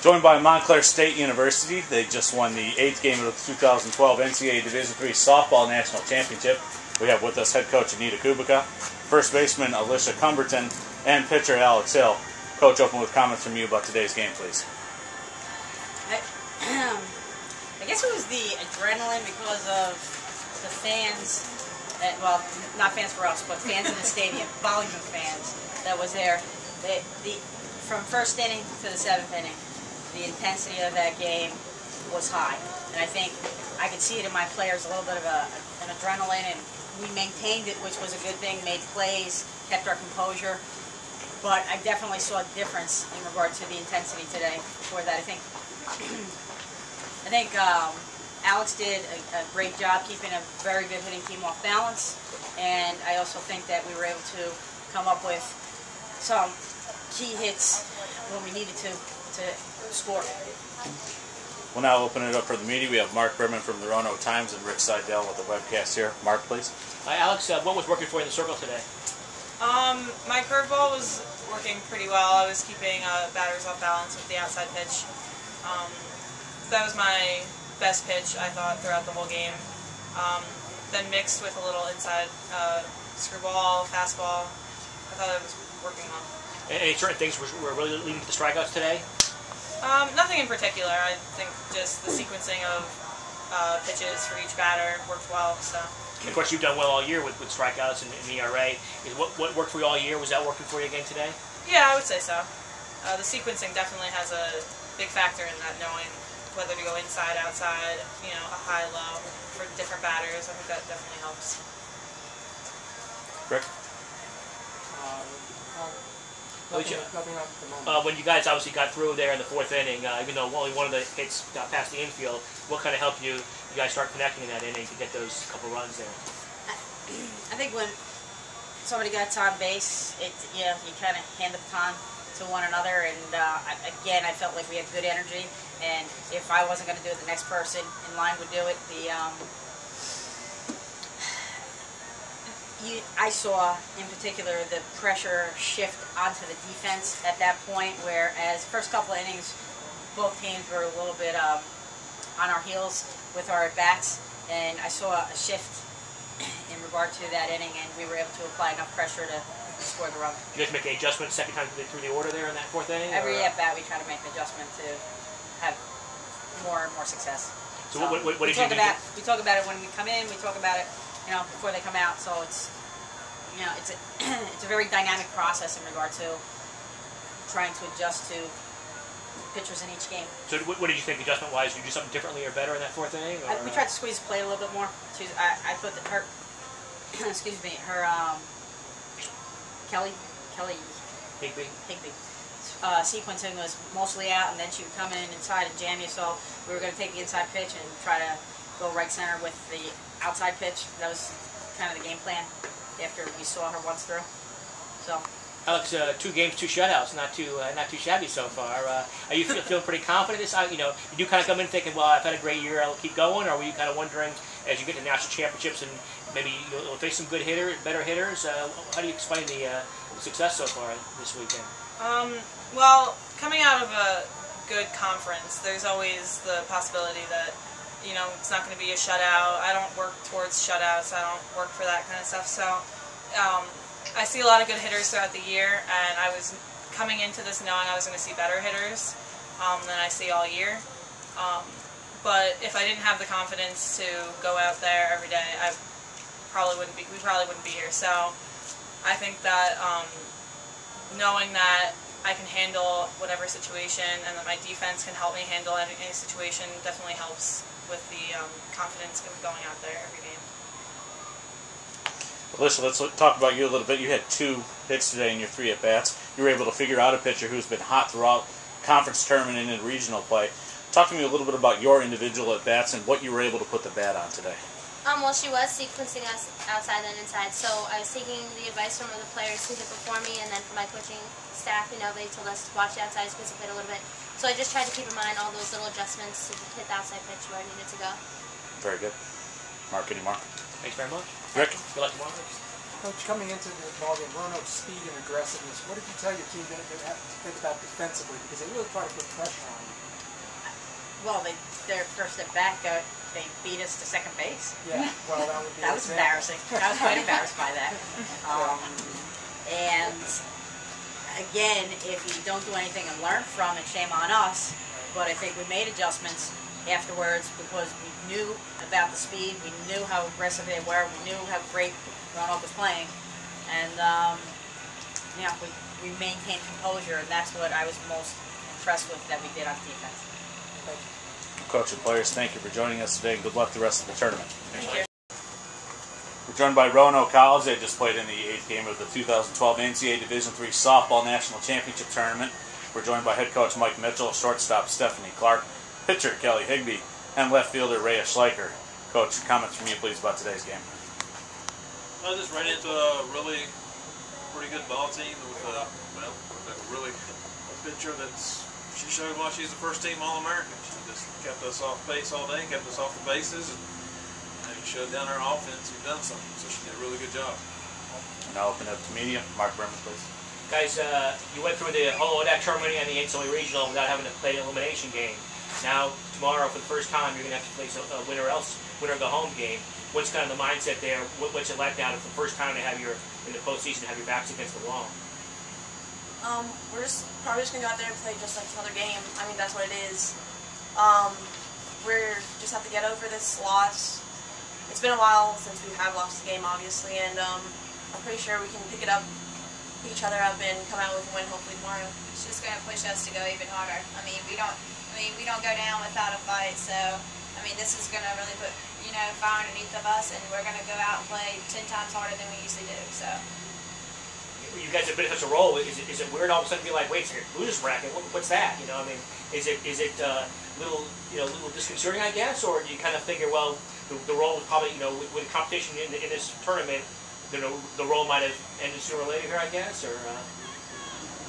Joined by Montclair State University. They just won the 8th game of the 2012 NCAA Division III Softball National Championship. We have with us head coach Anita Kubica, first baseman Alicia Cumberton, and pitcher Alex Hill. Coach, open with comments from you about today's game, please. I guess it was the adrenaline because of the fans, well, not fans for us, but fans in the stadium, volume of fans that was there. From first inning to the 7th inning, the intensity of that game was high. And I think I could see it in my players, a little bit of an adrenaline, and we maintained it, which was a good thing, made plays, kept our composure. But I definitely saw a difference in regard to the intensity today for that. I think Alex did a great job keeping a very good hitting team off balance, and I also think that we were able to come up with some key hits when we needed to score. We'll now open it up for the media. We have Mark Berman from the Roanoke Times and Rick Seidel with the webcast here. Mark, please. Hi, Alex. What was working for you in the circle today? My curveball was working pretty well. I was keeping batters off balance with the outside pitch. That was my best pitch, I thought, throughout the whole game. Then mixed with a little inside screwball, fastball. I thought it was working well. Any certain things were really leading to the strikeouts today? Nothing in particular. I think just the sequencing of pitches for each batter worked well. So. And of course, you've done well all year with strikeouts and ERA. What worked for you all year? Was that working for you again today? Yeah, I would say so. The sequencing definitely has a big factor in that, knowing whether to go inside, outside, a high, low for different batters. I think that definitely helps. Rick? Nothing up at the moment. When you guys obviously got through there in the 4th inning, even though only one of the hits got past the infield, what kind of helped you guys start connecting in that inning to get those couple runs there? I think when somebody gets on base, you kind of hand the baton to one another, and again, I felt like we had good energy, and if I wasn't going to do it, the next person in line would do it. I saw, in particular, the pressure shift onto the defense at that point, whereas first couple of innings, both teams were a little bit on our heels with our at-bats, and I saw a shift in regard to that inning, and we were able to apply enough pressure to score the run. Did you guys make an adjustment second time through the order there in that 4th inning? Every at-bat, we try to make an adjustment to have more and more success. So what did you do? We talk about it when we come in. We talk about it, before they come out. So it's, it's a very dynamic process in regard to trying to adjust to pitchers in each game. So what did you think adjustment-wise? Did you do something differently or better in that 4th inning? We tried to squeeze play a little bit more. I thought that her, excuse me, her Kelly Higby. Sequencing was mostly out, and then she would come in inside and jam you. So we were going to take the inside pitch and try to go right center with the outside pitch. That was kind of the game plan after we saw her once through. So. Alex, 2 games, 2 shutouts, not too shabby so far. Are you feeling pretty confident this? You do kind of come in thinking, well, I've had a great year, I'll keep going, or were you kind of wondering as you get to national championships and maybe you'll face some good hitters, better hitters? How do you explain the success so far this weekend? Well, coming out of a good conference, there's always the possibility that it's not going to be a shutout. I don't work towards shutouts. I don't work for that kind of stuff. So. I see a lot of good hitters throughout the year, and I was coming into this knowing I was going to see better hitters than I see all year. But if I didn't have the confidence to go out there every day, we probably wouldn't be here. So I think that knowing that I can handle whatever situation and that my defense can help me handle any situation definitely helps with the confidence of going out there every game. Alicia, let's talk about you a little bit. You had 2 hits today in your 3 at-bats. You were able to figure out a pitcher who's been hot throughout conference tournament and in regional play. Talk to me a little bit about your individual at-bats and what you were able to put the bat on today. Well, she was sequencing us outside and inside, so I was taking the advice from other players who hit before me, and then from my coaching staff, they told us to watch the outside, squeeze the plate a little bit. So I just tried to keep in mind all those little adjustments to hit the outside pitch where I needed to go. Very good. Mark, any more? Thanks very much. Rick? Good luck tomorrow. Coach, coming into the ballgame, Roanoke's speed and aggressiveness, what did you tell your team to think about defensively? Because they really try to put pressure on you. Well, their first at bat, they beat us to second base. Yeah, well, that would be That was embarrassing. I was quite embarrassed by that. And again, if you don't do anything and learn from it, shame on us. But I think we made adjustments afterwards because we knew about the speed, we knew how aggressive they were, we knew how great Roanoke was playing, and we maintained composure, and that's what I was most impressed with that we did on defense. Thank you. Coach and players, thank you for joining us today, and good luck the rest of the tournament. Thank you. We're joined by Roanoke College. They just played in the 8th game of the 2012 NCAA Division III Softball National Championship Tournament. We're joined by head coach Mike Mitchell, shortstop Stephanie Clark, pitcher Kelly Higbee, and left fielder Rhea Schleicher. Coach, comments from you, please, about today's game. I just ran into a really pretty good ball team with a really a pitcher she showed why she's the first team All-American. She just kept us off base all day, kept us off the bases, and shut down our offense. We've done something, so she did a really good job. Now open up to media. Mark Berman, please. Guys, you went through the whole ODAC tournament and the NCAA regional without having to play an elimination game. Now, tomorrow, for the first time, you're going to have to face a winner go home game. What's kind of the mindset there? What's it like now? It's the first time to have in the postseason, to have your backs against the wall. We're probably just going to go out there and play just like another game. I mean, that's what it is. We're just have to get over this loss. It's been a while since we have lost the game, obviously, and I'm pretty sure we can pick it up, pick each other up, and come out with a win hopefully tomorrow. It's just going to push us to go even harder. We don't go down without a fight. So this is going to really put fire underneath of us, and we're going to go out and play 10 times harder than we usually do. So. You guys have been in such a role. Is it weird all of a sudden to be like, wait a second, losers bracket? What's that? Is it little disconcerting, I guess, or do you kind of figure, well, the role was probably with competition in this tournament, the role might have ended sooner or later here, I guess, or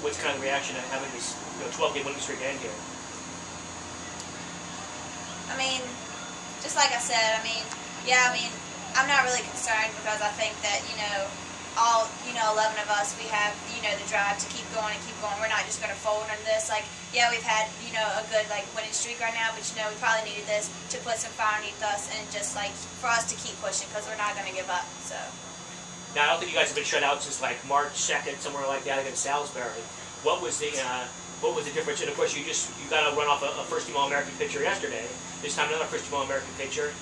what's kind of the reaction to having this 12-game winning streak end here? Just like I said, I'm not really concerned because I think that all 11 of us, we have the drive to keep going and keep going. We're not just going to fold under this. We've had a good winning streak right now, but we probably needed this to put some fire underneath us and just for us to keep pushing because we're not going to give up. So. Now I don't think you guys have been shut out since March 2nd, somewhere like that against Salisbury. What was the difference? And of course you got to run off a first-team All-American pitcher yesterday. This time another first-team All-American pitcher.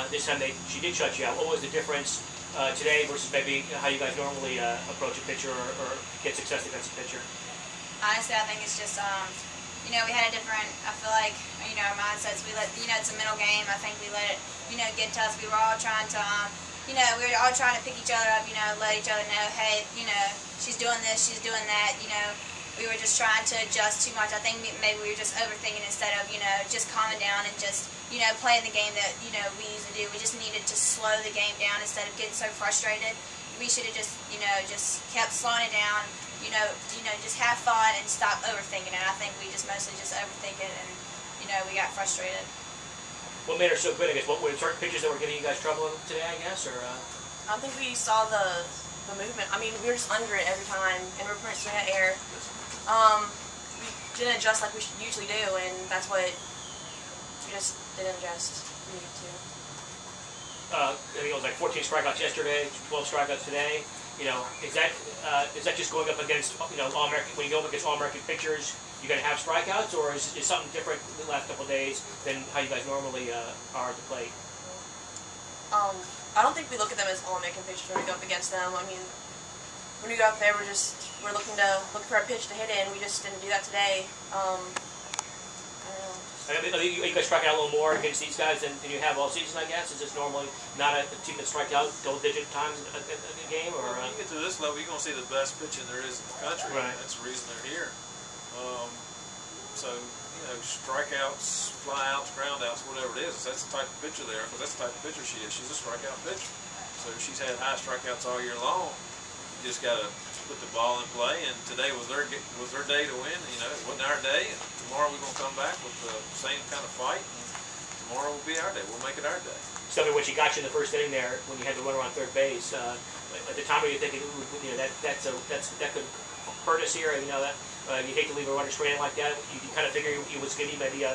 This time she did shut you out. What was the difference today versus maybe how you guys normally approach a pitcher or get success against a pitcher? Honestly, I think it's just we had a different. I feel like our mindsets. We let it's a mental game. I think we let it get to us. We were all trying to we were all trying to pick each other up. Let each other know, hey, she's doing this, she's doing that. We were just trying to adjust too much. I think maybe we were just overthinking instead of, just calming down and just, playing the game that, we usually do. We just needed to slow the game down instead of getting so frustrated. We should have just, just kept slowing it down, just have fun and stop overthinking it. I think we just mostly just overthink it and, we got frustrated. What made her so good, I guess? What were certain pitches that were giving you guys trouble today, I guess? Or I don't think we saw the movement. We were just under it every time, and we were pretty much in air. We didn't adjust like we usually do, and that's what we just didn't adjust. We needed to. I think it was 14 strikeouts yesterday, 12 strikeouts today. Is that just going up against All-American? When you go up against All-American pitchers, you going to have strikeouts, or is something different the last couple of days than how you guys normally are at the plate? I don't think we look at them as All-American pitchers when we go up against them. When we go up there, we're looking for a pitch to hit in. We just didn't do that today. I don't know. Are you guys striking out a little more against these guys than you have all season, I guess? Is this normally not a team that strikes out double-digit times a game? Or when you get to this level, you're going to see the best pitching there is in the country. Right. That's the reason they're here. Strikeouts, flyouts, groundouts, whatever it is, that's the type of pitcher there, because that's the type of pitcher she is. She's a strikeout pitcher. So she's had high strikeouts all year long. You just got to put the ball in play, and today was their day to win. It wasn't our day, and tomorrow we're going to come back with the same kind of fight and tomorrow will be our day. We'll make it our day. So when she got you in the first inning there, when you had the runner on third base, at the time were you thinking, ooh, that could hurt us here? You know that you hate to leave a runner stranded like that. You kind of figure it was going to be maybe a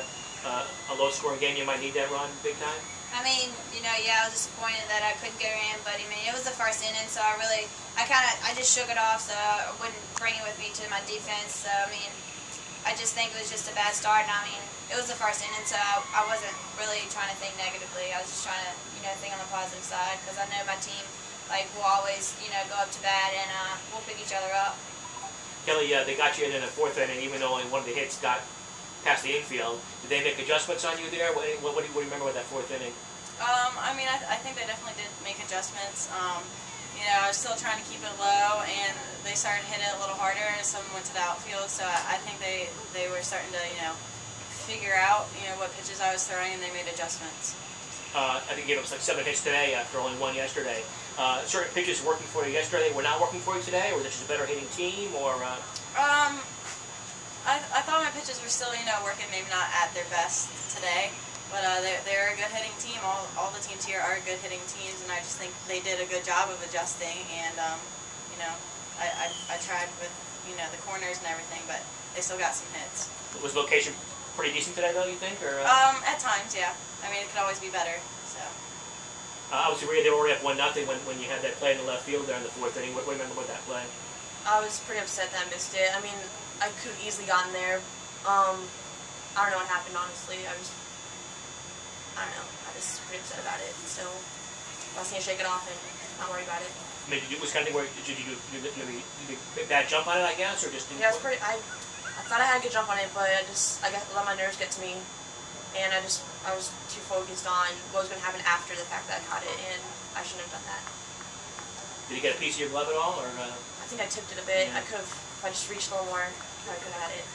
low-scoring game. You might need that run big time. I mean, I was disappointed that I couldn't go in, but I mean, it was the first inning, so I just shook it off, so I wouldn't bring it with me to my defense. So I mean, I just think it was just a bad start, and I mean, it was the first inning, so I wasn't really trying to think negatively. I was just trying to, think on the positive side, because I know my team, will always, go up to bat, and we'll pick each other up. Kelly, they got you in the fourth inning, even though only one of the hits got past the infield. Did they make adjustments on you there? What do you remember with that fourth inning? I mean, I think they definitely did make adjustments. I was still trying to keep it low, and they started hitting it a little harder, and someone went to the outfield, so I think they were starting to, figure out, what pitches I was throwing, and they made adjustments. I think you gave us 7 hits today after only 1 yesterday. Certain pitches working for you yesterday were not working for you today, or was it just a better hitting team, or? I thought my pitches were still, working, maybe not at their best today, but they're a good hitting team. All the teams here are good hitting teams, and I just think they did a good job of adjusting, and, I tried with, the corners and everything, but they still got some hits. Was location pretty decent today, though, you think? Or, At times, yeah. I mean, it could always be better, so. Obviously, they were already up 1-0 when you had that play in the left field there in the fourth inning. What do you remember about that play? I was pretty upset that I missed it. I mean, I could have easily gotten there. I don't know what happened, honestly. I don't know. I was pretty upset about it. So I was going to shake it off and not worry about it. I mean, it was kind of where did you do a bad jump on it, I guess, or just didn't? Yeah, I thought I had a good jump on it, but I let my nerves get to me, and I was too focused on what was going to happen after the fact that I caught it, and I shouldn't have done that. Did you get a piece of your glove at all, or? I think I tipped it a bit. Yeah. I could have, if I just reached a little more, I could have had it.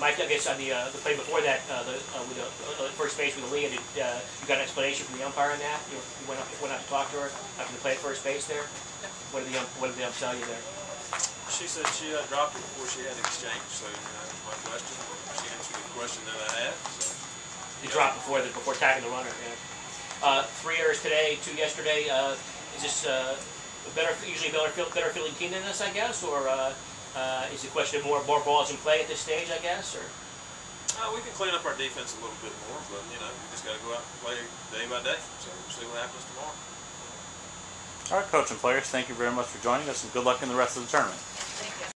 Mike, I guess on the play before that, with the first base with Aaliyah, you got an explanation from the umpire on that? You went out to talk to her after the play at first base there? What did the ump tell you there? She said she dropped it before she had exchange, so that was my question. She answered the question that I had. So. You dropped before tagging the runner, yeah. 3 errors today, 2 yesterday. Is this usually better fielding team than this, I guess, or is the question of more balls in play at this stage, I guess, or? We can clean up our defense a little bit more, but we just got to go out and play day by day. So we'll see what happens tomorrow. All right, coach and players, thank you very much for joining us, and good luck in the rest of the tournament. Thank you.